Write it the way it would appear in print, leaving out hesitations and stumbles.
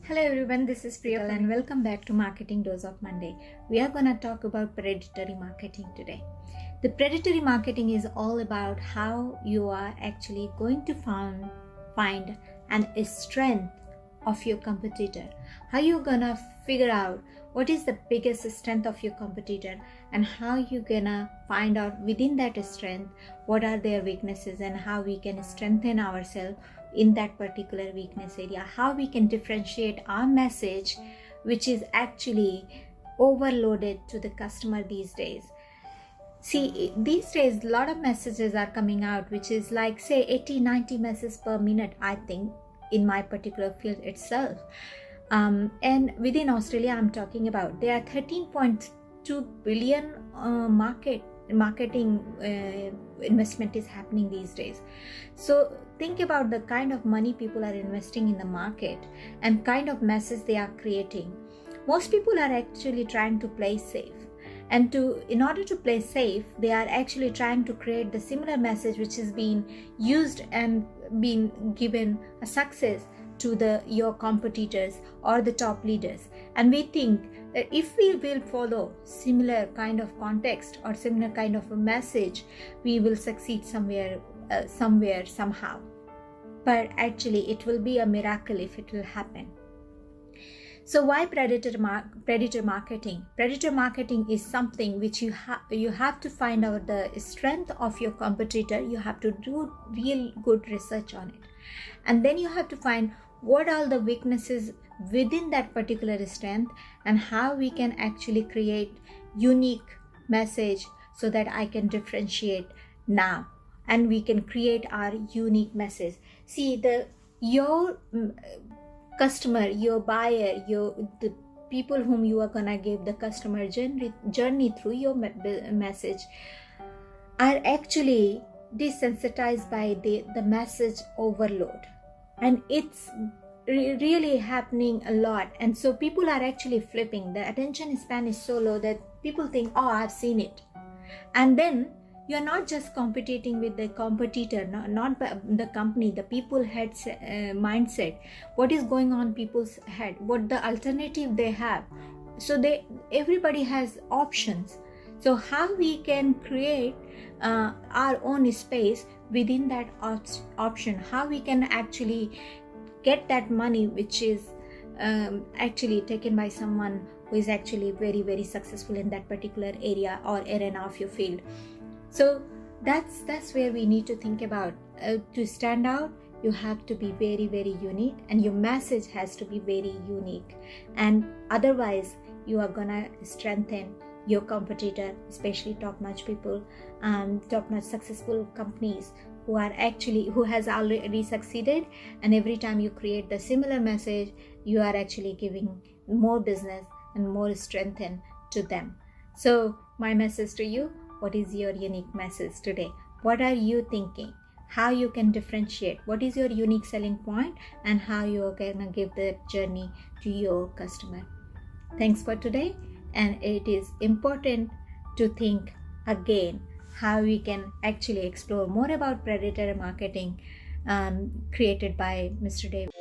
Hello everyone, this is Priya and welcome back to Marketing Dose of Monday. We are going to talk about predatory marketing today. The predatory marketing is all about how you are actually going to find a strength of your competitor. How you're going to figure out what is the biggest strength of your competitor and how you're going to find out within that strength what are their weaknesses and how we can strengthen ourselves in that particular weakness area, how we can differentiate our message which is actually overloaded to the customer these days. See, these days a lot of messages are coming out which is like say 80-90 messages per minute, I think, in my particular field itself. And within Australia I'm talking about, there are 13.2 billion marketing investment is happening these days. So think about the kind of money people are investing in the market and kind of message they are creating. Most people are actually trying to play safe, and in order to play safe, they are actually trying to create the similar message which is being used and being given a success to your competitors or the top leaders. And we think that if we will follow similar kind of context or similar kind of a message, we will succeed somewhere, somehow. But actually it will be a miracle if it will happen. So why predator marketing? Predator marketing is something which you have to find out the strength of your competitor. You have to do real good research on it, and then you have to find what are the weaknesses within that particular strength and how we can actually create unique message so that I can differentiate now and we can create our unique message. See, your customer, your buyer, the people whom you are gonna give the customer journey through your message are actually desensitized by the message overload, and it's really happening a lot. And so people are actually flipping. The attention span is so low that people think, oh, I've seen it. And then you're not just competing with the competitor, not the company, the people head's mindset, what is going on people's head, what the alternative they have. So everybody has options. So how we can create our own space within that option, how we can actually get that money which is actually taken by someone who is actually very, very successful in that particular area or arena of your field. So that's where we need to think about. To stand out, you have to be very, very unique, and your message has to be very unique, and otherwise you are gonna strengthen your competitor, especially top-notch people, top-notch successful companies who has already succeeded, and every time you create the similar message, you are actually giving more business and more strength to them. So my message to you, what is your unique message today? What are you thinking? How you can differentiate? What is your unique selling point and how you are gonna give the journey to your customer? Thanks for today. And it is important to think again how we can actually explore more about predatory marketing created by Mr. David.